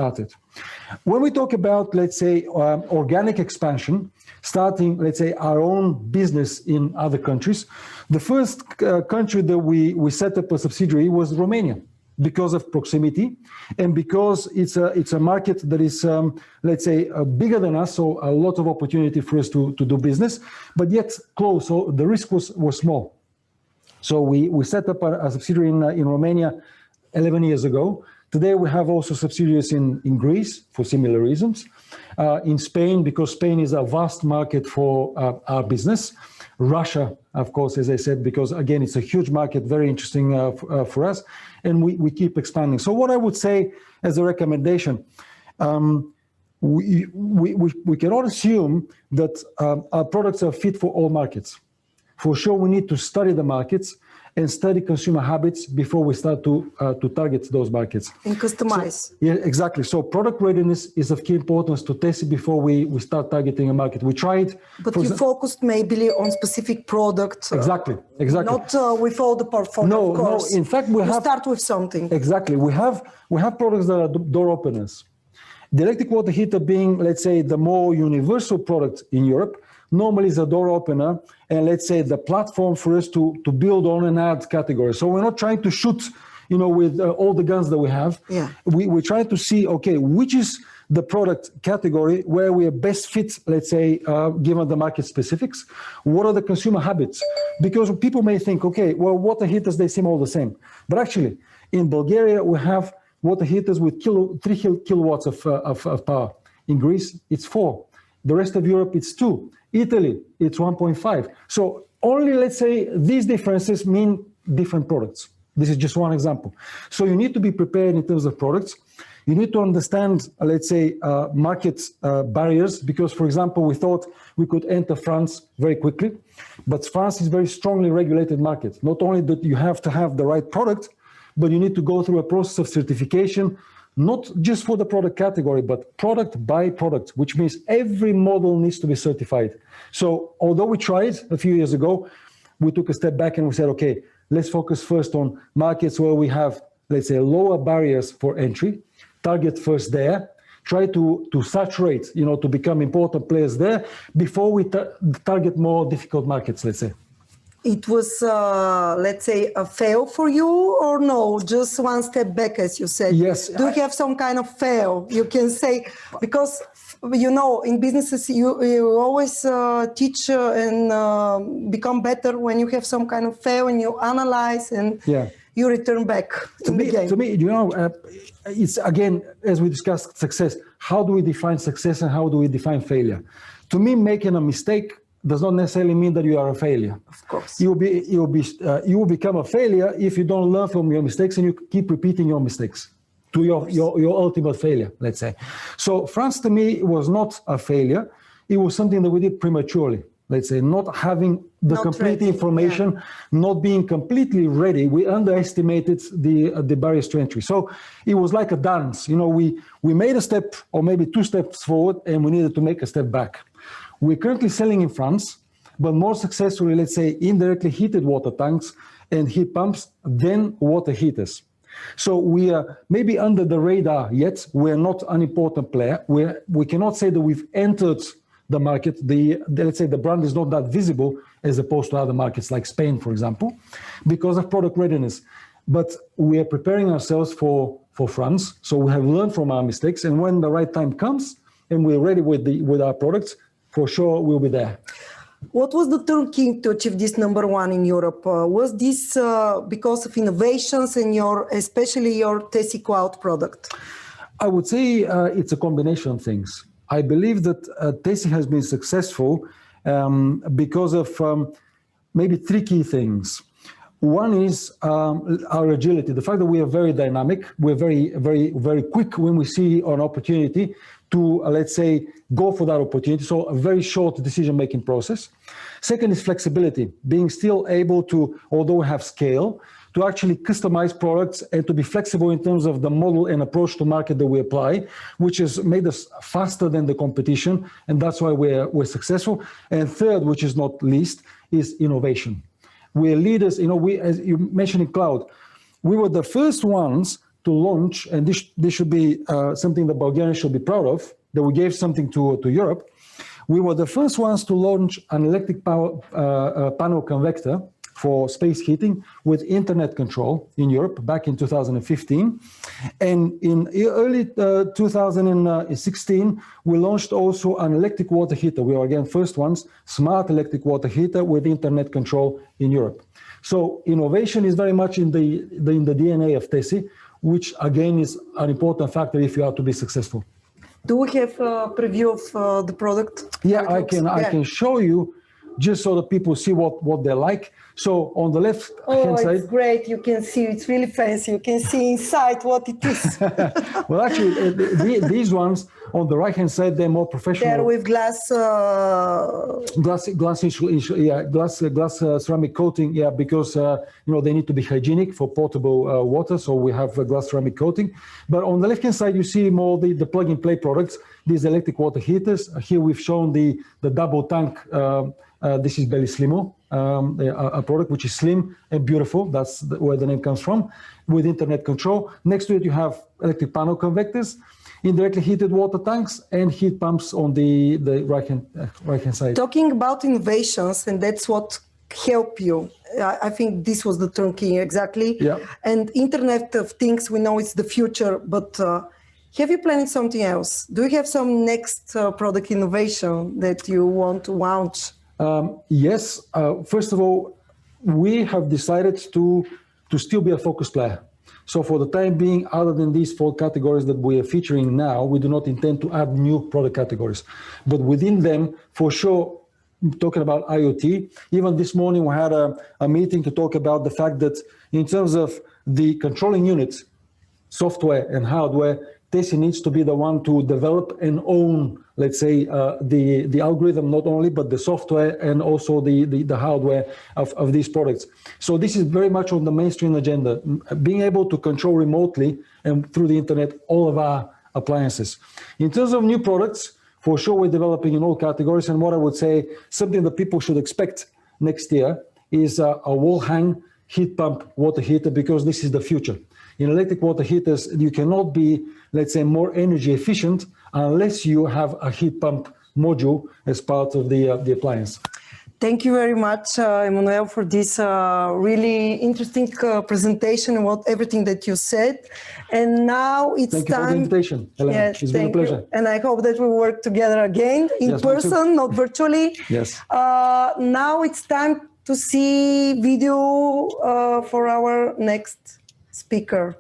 started. When we talk about, let's say, organic expansion, starting, let's say, our own business in other countries, the first country that we set up a subsidiary was Romania, because of proximity and because it's a market that is, let's say, bigger than us, so a lot of opportunity for us to do business, but yet close, so the risk was small. So we set up a subsidiary in Romania 11 years ago. Today we have also subsidiaries in Greece for similar reasons, in Spain, because Spain is a vast market for our business. Russia, of course, as I said, because again, it's a huge market, very interesting for us, and we keep expanding. So what I would say as a recommendation, we cannot assume that our products are fit for all markets. For sure, we need to study the markets and study consumer habits before we start to target those markets. And customize. So, yeah, exactly. So product readiness is of key importance to TESY before we start targeting a market. We tried. But you focused maybe on specific product. Exactly. Not with all the portfolio, of course. No, in fact, we start with something. Exactly. We have products that are door openers. The electric water heater being, let's say, the more universal product in Europe, normally is a door opener and, let's say, the platform for us to build on and add categories. So we're not trying to shoot, with all the guns that we have. Yeah. We're trying to see, okay, which is the product category where we are best fit, let's say, given the market specifics. What are the consumer habits? Because people may think, okay, well, water heaters, they seem all the same. But actually, in Bulgaria, we have water heaters with 3 kilowatts of power. In Greece, it's 4. The rest of Europe, it's 2. Italy, it's 1.5. So only, let's say, these differences mean different products. This is just one example. So you need to be prepared in terms of products. You need to understand, let's say, market barriers, because, for example, we thought we could enter France very quickly, but France is a very strongly regulated market. Not only that you have to have the right product, but you need to go through a process of certification, not just for the product category, but product by product, which means every model needs to be certified. So although we tried a few years ago, we took a step back and we said, okay, let's focus first on markets where we have, let's say, lower barriers for entry, target first there, try to saturate, to become important players there before we target more difficult markets, let's say. It was, let's say, a fail for you, or no? Just one step back, as you said. Yes. Do you have some kind of fail? You can say, because, in businesses, you always teach and become better when you have some kind of fail and you analyze and you return back to the game. To me, it's, again, as we discussed success, how do we define success and how do we define failure? To me, making a mistake does not necessarily mean that you are a failure. Of course. You will become a failure if you don't learn from your mistakes and you keep repeating your mistakes to your ultimate failure, let's say. So France, to me, was not a failure. It was something that we did prematurely, let's say, not having the complete information, not being completely ready. We underestimated the barriers to entry. So it was like a dance. We made a step or maybe 2 steps forward and we needed to make a step back. We're currently selling in France, but more successfully, let's say, indirectly heated water tanks and heat pumps than water heaters. So we are maybe under the radar yet. We're not an important player. We cannot say that we've entered the market. Let's say the brand is not that visible as opposed to other markets like Spain, for example, because of product readiness. But we are preparing ourselves for France. So we have learned from our mistakes. And when the right time comes and we're ready with our products, for sure, we'll be there. What was the turnkey to achieve this #1 in Europe? Was this because of innovations and especially your TESY Cloud product? I would say it's a combination of things. I believe that TESY has been successful because of maybe 3 key things. One is our agility, the fact that we are very dynamic, we're very, very, very quick when we see an opportunity to, let's say, go for that opportunity. So a very short decision-making process. Second is flexibility, being still able to, although we have scale, to actually customize products and to be flexible in terms of the model and approach to market that we apply, which has made us faster than the competition, and that's why we're successful. And third, which is not least, is innovation. We're leaders, as you mentioned in cloud, we were the first ones to launch, and this should be something that Bulgarians should be proud of, that we gave something to Europe. We were the first ones to launch an electric power panel convector for space heating with internet control in Europe back in 2015. And in early 2016, we launched also an electric water heater. We are again first ones, smart electric water heater with internet control in Europe. So innovation is very much in the DNA of TESY, which again is an important factor if you are to be successful. Do we have a preview of the product? Yeah, I can show you just so that people see what they like. So on the left hand side. It's great. You can see it's really fancy. You can see inside what it is. Well, actually, these ones on the right hand side, they're more professional. They're with glass ceramic coating. Yeah, because they need to be hygienic for potable water. So we have a glass ceramic coating. But on the left hand side, you see more the plug and play products. These electric water heaters. Here we've shown the double tank. This is Belly Slimo, a product which is slim and beautiful. That's where the name comes from, with internet control. Next to it, you have electric panel convectors, indirectly heated water tanks, and heat pumps on the right hand side. Talking about innovations, and that's what help you. I think this was the turnkey exactly. Yeah. And Internet of Things, we know it's the future, but have you planned something else? Do you have some next product innovation that you want to launch? Yes. First of all, we have decided to still be a focus player. So for the time being, other than these 4 categories that we are featuring now, we do not intend to add new product categories. But within them, for sure, talking about IoT, even this morning we had a meeting to talk about the fact that in terms of the controlling units, software and hardware, TESY needs to be the one to develop and own, let's say, the algorithm, not only, but the software and also the hardware of these products. So this is very much on the mainstream agenda, being able to control remotely and through the internet all of our appliances. In terms of new products, for sure we're developing in all categories, and what I would say, something that people should expect next year is a wall hang heat pump water heater, because this is the future. In electric water heaters, you cannot be, let's say, more energy efficient unless you have a heat pump module as part of the appliance. Thank you very much, Emmanuel, for this really interesting presentation and everything that you said. And now it's time. Thank you for the invitation, Elena. Yes, it's been a pleasure. And I hope that we work together again in person, not virtually. Yes. Now it's time to see video for our next speaker.